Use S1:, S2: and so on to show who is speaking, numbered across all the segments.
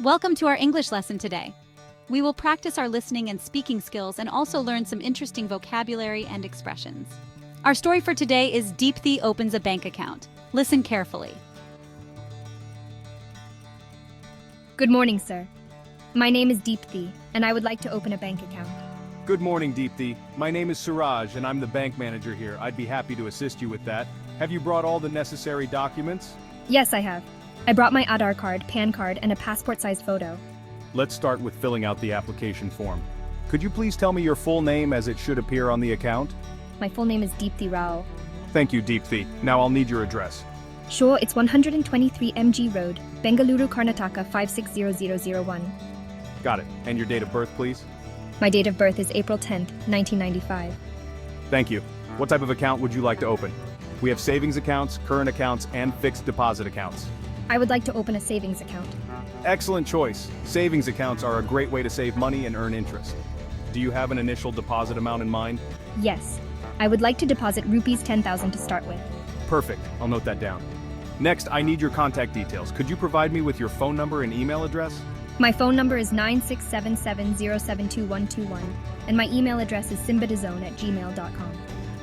S1: Welcome to our English lesson today. We will practice our listening and speaking skills and also learn some interesting vocabulary and expressions. Our story for today is Deepthi opens a bank account. Listen carefully.
S2: Good morning, sir. My name is Deepthi, and I would like to open a bank account.
S3: Good morning, Deepthi. My name is Suraj, and I'm the bank manager here. I'd be happy to assist you with that. Have you brought all the necessary documents?
S2: Yes, I have. I brought my Aadhar card, PAN card, and a passport-sized photo.
S3: Let's start with filling out the application form. Could you please tell me your full name as it should appear on the account?
S2: My full name is Deepthi Rao.
S3: Thank you, Deepthi. Now I'll need your address.
S2: Sure, it's 123 MG Road, Bengaluru, Karnataka 560001.
S3: Got it. And your date of birth, please?
S2: My date of birth is April 10th, 1995.
S3: Thank you. What type of account would you like to open? We have savings accounts, current accounts, and fixed deposit accounts.
S2: I would like to open a savings account.
S3: Excellent choice. Savings accounts are a great way to save money and earn interest. Do you have an initial deposit amount in mind?
S2: Yes. I would like to deposit rupees 10,000 to start with.
S3: Perfect. I'll note that down. Next, I need your contact details. Could you provide me with your phone number and email address?
S2: My phone number is 9677072121, and my email address is simbadezone@gmail.com.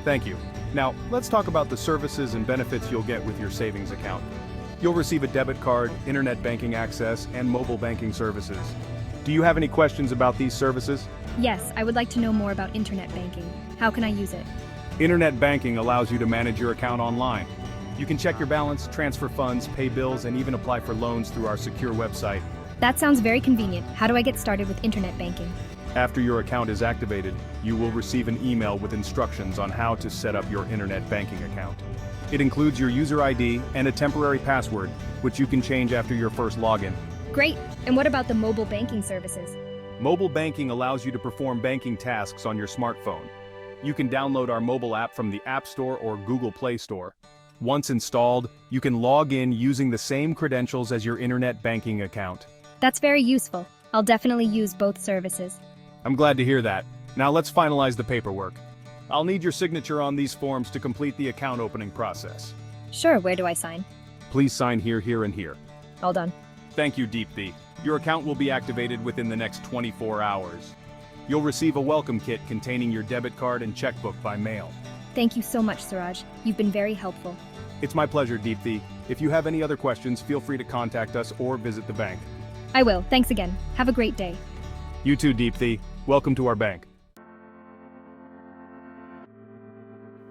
S3: Thank you. Now, let's talk about the services and benefits you'll get with your savings account. You'll receive a debit card, internet banking access, and mobile banking services. Do you have any questions about these services?
S2: Yes, I would like to know more about internet banking. How can I use it?
S3: Internet banking allows you to manage your account online. You can check your balance, transfer funds, pay bills, and even apply for loans through our secure website.
S2: That sounds very convenient. How do I get started with internet banking?
S3: After your account is activated, you will receive an email with instructions on how to set up your internet banking account. It includes your user ID and a temporary password, which you can change after your first login.
S2: Great! And what about the mobile banking services?
S3: Mobile banking allows you to perform banking tasks on your smartphone. You can download our mobile app from the App Store or Google Play Store. Once installed, you can log in using the same credentials as your internet banking account.
S2: That's very useful. I'll definitely use both services.
S3: I'm glad to hear that. Now let's finalize the paperwork. I'll need your signature on these forms to complete the account opening process.
S2: Sure, where do I sign?
S3: Please sign here, here, and here.
S2: All done.
S3: Thank you, Deepthi. Your account will be activated within the next 24 hours. You'll receive a welcome kit containing your debit card and checkbook by mail.
S2: Thank you so much, Suraj. You've been very helpful.
S3: It's my pleasure, Deepthi. If you have any other questions, feel free to contact us or visit the bank.
S2: I will. Thanks again. Have a great day.
S3: You too, Deepthi. Welcome to our bank.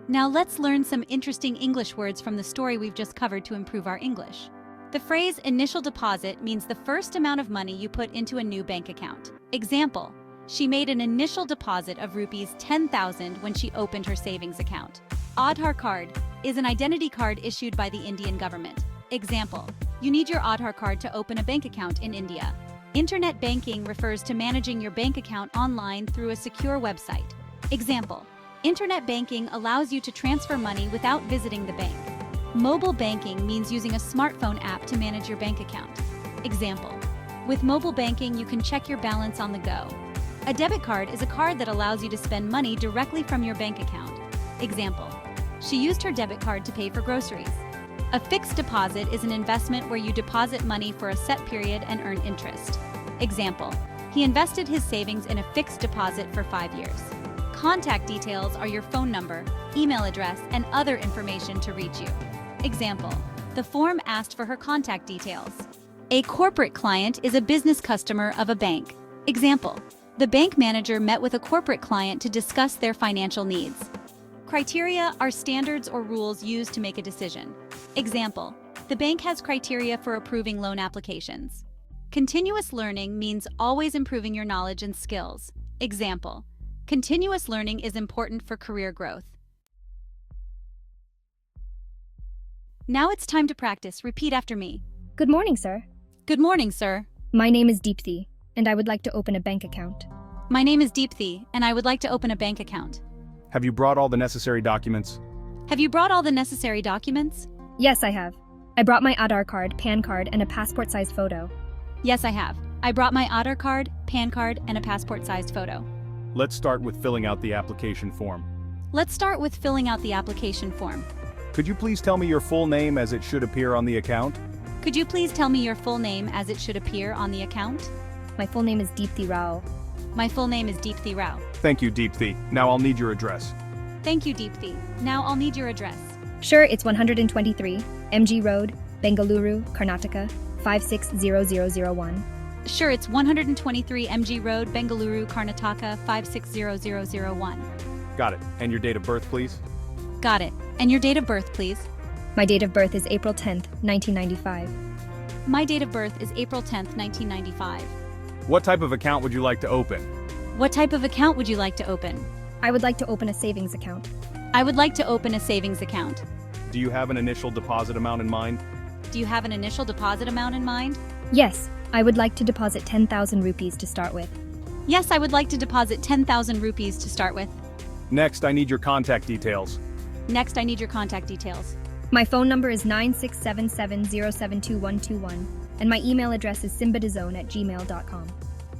S1: Now let's learn some interesting English words from the story we've just covered to improve our English. The phrase initial deposit means the first amount of money you put into a new bank account. Example, she made an initial deposit of rupees 10,000 when she opened her savings account. Aadhar card is an identity card issued by the Indian government. Example, you need your Aadhar card to open a bank account in India. Internet banking refers to managing your bank account online through a secure website. Example, internet banking allows you to transfer money without visiting the bank. Mobile banking means using a smartphone app to manage your bank account. Example, with mobile banking you can check your balance on the go. A debit card is a card that allows you to spend money directly from your bank account. Example, she used her debit card to pay for groceries. A fixed deposit is an investment where you deposit money for a set period and earn interest. Example, he invested his savings in a fixed deposit for 5 years. Contact details are your phone number, email address, and other information to reach you. Example, the form asked for her contact details. A corporate client is a business customer of a bank. Example, the bank manager met with a corporate client to discuss their financial needs. Criteria are standards or rules used to make a decision. Example, the bank has criteria for approving loan applications. Continuous learning means always improving your knowledge and skills. Example, continuous learning is important for career growth. Now it's time to practice. Repeat after me.
S2: Good morning, sir.
S1: Good morning, sir.
S2: My name is Deepthi, and I would like to open a bank account.
S1: My name is Deepthi, and I would like to open a bank account.
S3: Have you brought all the necessary documents?
S1: Have you brought all the necessary documents?
S2: Yes, I have. I brought my Aadhar card, PAN card, and a passport-sized photo.
S1: Yes, I have. I brought my Aadhar card, PAN card, and a passport-sized photo.
S3: Let's start with filling out the application form.
S1: Let's start with filling out the application form.
S3: Could you please tell me your full name as it should appear on the account?
S1: Could you please tell me your full name as it should appear on the account?
S2: My full name is Deepthi Rao.
S1: My full name is Deepthi Rao.
S3: Thank you, Deepthi. Now I'll need your address.
S1: Thank you, Deepthi. Now I'll need your address.
S2: Sure, it's 123 MG Road, Bengaluru, Karnataka, 560001.
S1: Sure, it's 123 MG Road, Bengaluru, Karnataka, 560001.
S3: Got it. And your date of birth, please?
S1: Got it. And your date of birth, please?
S2: My date of birth is April 10th, 1995.
S1: My date of birth is April 10th, 1995.
S3: What type of account would you like to open?
S1: What type of account would you like to open?
S2: I would like to open a savings account.
S1: I would like to open a savings account.
S3: Do you have an initial deposit amount in mind?
S1: Do you have an initial deposit amount in mind?
S2: Yes, I would like to deposit 10,000 rupees to start with.
S1: Yes, I would like to deposit 10,000 rupees to start with.
S3: Next, I need your contact details.
S1: Next, I need your contact details.
S2: My phone number is 9677072121, and my email address is simbadezone@gmail.com.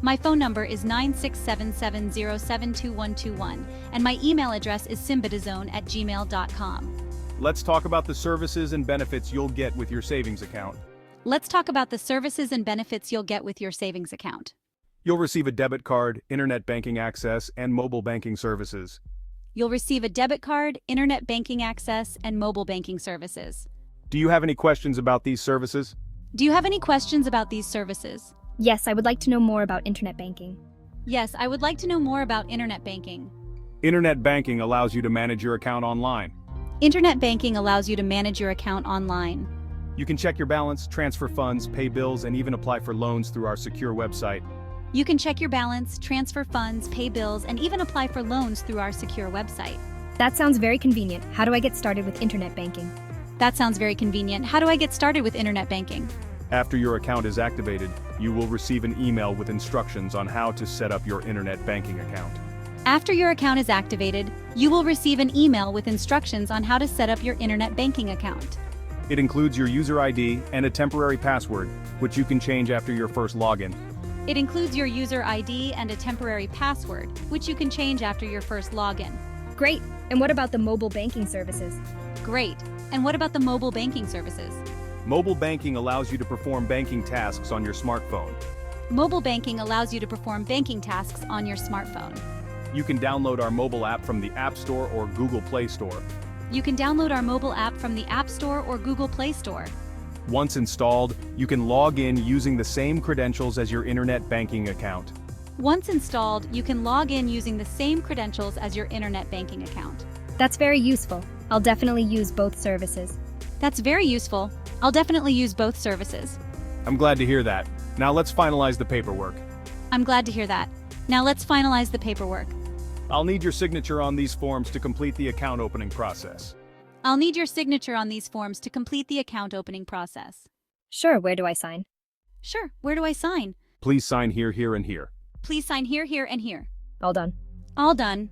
S1: My phone number is 9677072121, and my email address is simbadezone@gmail.com.
S3: Let's talk about the services and benefits you'll get with your savings account.
S1: Let's talk about the services and benefits you'll get with your savings account.
S3: You'll receive a debit card, internet banking access, and mobile banking services.
S1: You'll receive a debit card, internet banking access, and mobile banking services.
S3: Do you have any questions about these services?
S1: Do you have any questions about these services?
S2: Yes, I would like to know more about internet banking.
S1: Yes, I would like to know more about internet banking.
S3: Internet banking allows you to manage your account online.
S1: Internet banking allows you to manage your account online.
S3: You can check your balance, transfer funds, pay bills, and even apply for loans through our secure website.
S1: You can check your balance, transfer funds, pay bills, and even apply for loans through our secure website.
S2: That sounds very convenient. How do I get started with internet banking?
S1: That sounds very convenient. How do I get started with internet banking?
S3: After your account is activated, you will receive an email with instructions on how to set up your internet banking account.
S1: After your account is activated, you will receive an email with instructions on how to set up your internet banking account.
S3: It includes your user ID and a temporary password, which you can change after your first login.
S1: It includes your user ID and a temporary password, which you can change after your first login.
S2: Great. And what about the mobile banking services?
S1: Great. And what about the mobile banking services?
S3: Mobile banking allows you to perform banking tasks on your smartphone.
S1: Mobile banking allows you to perform banking tasks on your smartphone.
S3: You can download our mobile app from the App Store or Google Play Store.
S1: You can download our mobile app from the App Store or Google Play Store.
S3: Once installed, you can log in using the same credentials as your internet banking account.
S1: Once installed, you can log in using the same credentials as your internet banking account.
S2: That's very useful. I'll definitely use both services.
S1: That's very useful. I'll definitely use both services.
S3: I'm glad to hear that. Now let's finalize the paperwork.
S1: I'm glad to hear that. Now let's finalize the paperwork.
S3: I'll need your signature on these forms to complete the account opening process.
S1: I'll need your signature on these forms to complete the account opening process.
S2: Sure, where do I sign?
S1: Sure, where do I sign?
S3: Please sign here, here, and here.
S1: Please sign here, here, and here.
S2: All done.
S1: All done.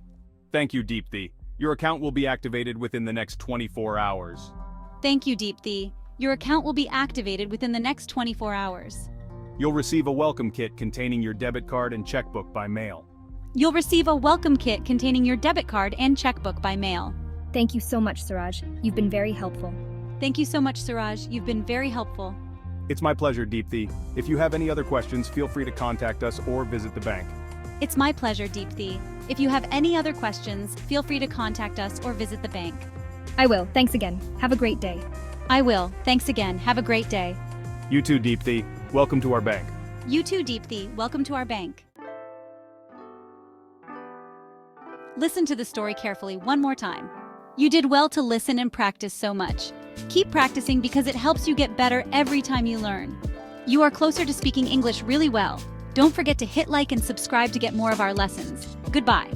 S3: Thank you, Deepthi. Your account will be activated within the next 24 hours.
S1: Thank you, Deepthi. Your account will be activated within the next 24 hours.
S3: You'll receive a welcome kit containing your debit card and checkbook by mail.
S1: You'll receive a welcome kit containing your debit card and checkbook by mail.
S2: Thank you so much, Suraj. You've been very helpful.
S1: Thank you so much, Suraj. You've been very helpful.
S3: It's my pleasure, Deepthi. If you have any other questions, feel free to contact us or visit the bank.
S1: It's my pleasure, Deepthi. If you have any other questions, feel free to contact us or visit the bank.
S2: I will. Thanks again. Have a great day.
S1: I will. Thanks again. Have a great day.
S3: You too, Deepthi. Welcome to our bank.
S1: You too, Deepthi. Welcome to our bank. Listen to the story carefully one more time. You did well to listen and practice so much. Keep practicing because it helps you get better every time you learn. You are closer to speaking English really well. Don't forget to hit like and subscribe to get more of our lessons. Goodbye.